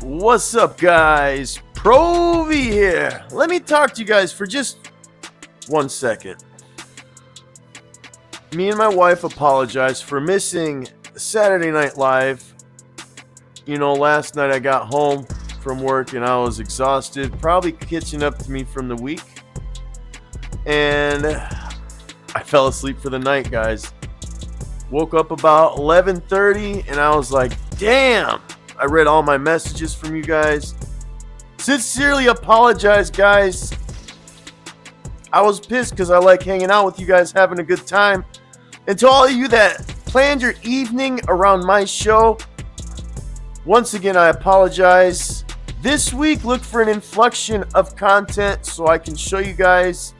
What's up, guys? Pro V here. Let me talk to you guys for just 1 second. Me and my wife apologize for missing Saturday Night Live. You know, last night I got home from work and I was exhausted, probably catching up to me from the week. And I fell asleep for the night, guys. Woke up about 11:30 and I was like, damn. I read all my messages from you guys. Sincerely apologize, guys. I was pissed because I like hanging out with you guys, having a good time. And to all of you that planned your evening around my show, once again, I apologize. This week, look for an inflection of content so I can show you guys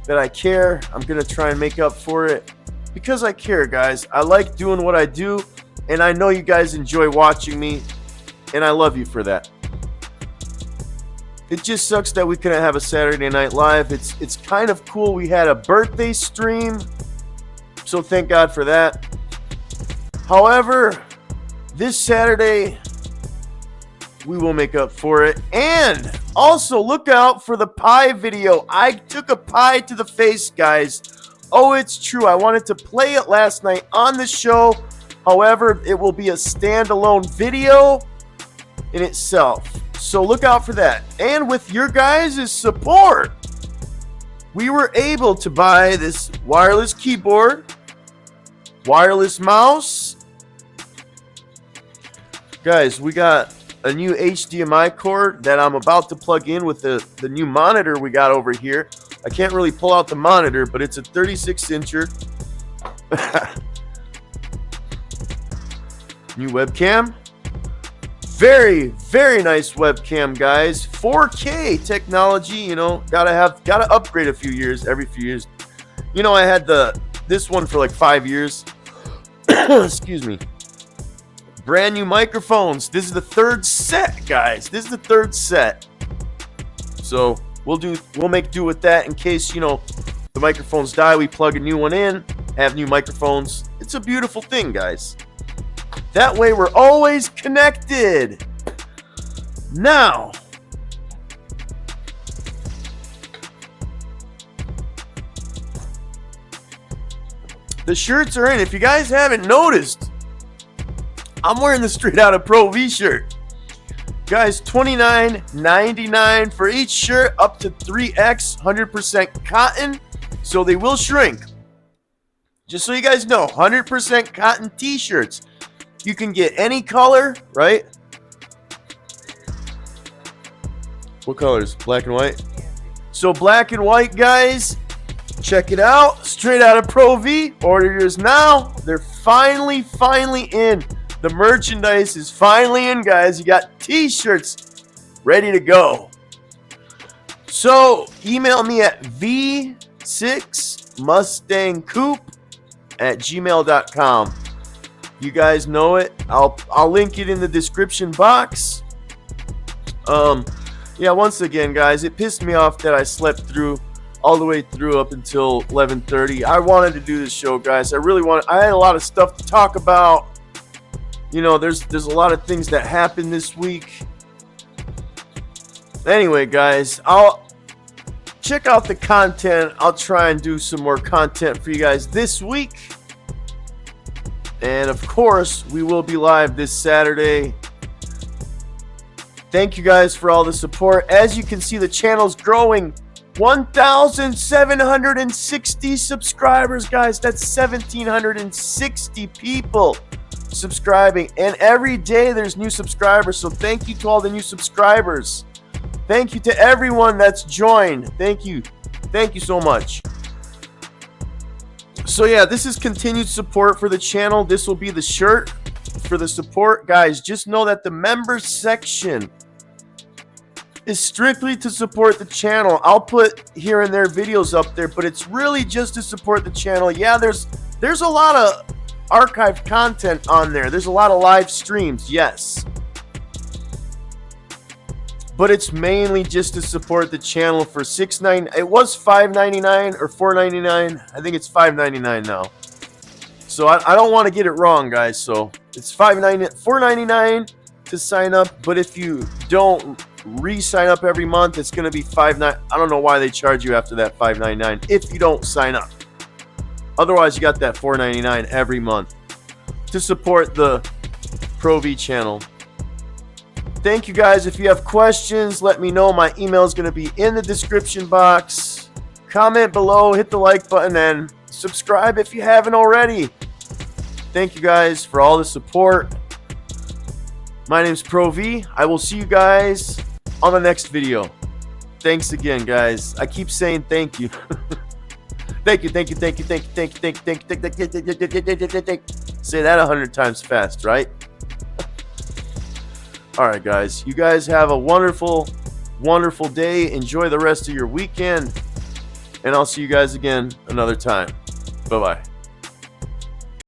that I care. I'm going to try and make up for it because I care, guys. I like doing what I do. And I know you guys enjoy watching me, and I love you for that. It just sucks that we couldn't have a Saturday Night Live. It's kind of cool. We had a birthday stream, so thank God for that. However, this Saturday, we will make up for it. And also, look out for the pie video. I took a pie to the face, guys. Oh, it's true. I wanted to play it last night on the show. However, it will be a standalone video in itself. So look out for that. And with your guys' support, we were able to buy this wireless keyboard, wireless mouse. Guys, we got a new HDMI cord that I'm about to plug in with the new monitor we got over here. I can't really pull out the monitor, but it's a 36-incher. New webcam. Very, very nice webcam, guys. 4K technology, you know, gotta upgrade every few years. You know, I had this one for like 5 years. Excuse me. Brand new microphones. This is the third set, guys. This is the third set. So we'll make do with that in case, you know, the microphones die. We plug a new one in, have new microphones. It's a beautiful thing, guys. That way we're always connected. Now, the shirts are in. If you guys haven't noticed, I'm wearing the Straight Outta Pro V shirt. Guys, $29.99 for each shirt, up to 3X, 100% cotton, so they will shrink. Just so you guys know, 100% cotton t-shirts. You can get any color, right? What colors? Black and white? So black and white, guys. Check it out. Straight Outta Pro V. Order yours now. They're finally in. The merchandise is finally in, guys. You got t-shirts ready to go. So email me at v6mustangcoupe@gmail.com. You guys know it. I'll link it in the description box. Yeah, once again, guys, it pissed me off that I slept through all the way through up until 11:30. I wanted to do this show, guys. I had a lot of stuff to talk about. You know, there's a lot of things that happened this week. Anyway, guys, I'll check out the content. I'll try and do some more content for you guys this week. And of course, we will be live this Saturday. Thank you guys for all the support. As you can see, the channel's growing. 1,760 subscribers, guys. That's 1,760 people subscribing. And every day there's new subscribers. So thank you to all the new subscribers. Thank you to everyone that's joined. Thank you. Thank you so much. So yeah, this is continued support for the channel. This will be the shirt for the support. Guys, just know that the members section is strictly to support the channel. I'll put here and there videos up there, but it's really just to support the channel. Yeah, there's a lot of archived content on there. There's a lot of live streams, yes. But it's mainly just to support the channel for $6.99. It was $5.99 or $4.99. I think it's $5.99 now. So I don't want to get it wrong, guys. So it's $4.99 to sign up, but if you don't re-sign up every month, it's going to be $5.99. I don't know why they charge you after that $5.99 if you don't sign up. Otherwise, you got that $4.99 every month to support the Pro V channel. Thank you guys. If you have questions, let me know. My email is going to be in the description box. Comment below, hit the like button, and subscribe if you haven't already. Thank you guys for all the support. My name's Pro V. I will see you guys on the next video. Thanks again, guys. I keep saying thank you. Thank you. Say that 100 times fast, right? All right, guys. You guys have a wonderful, wonderful day. Enjoy the rest of your weekend. And I'll see you guys again another time. Bye-bye.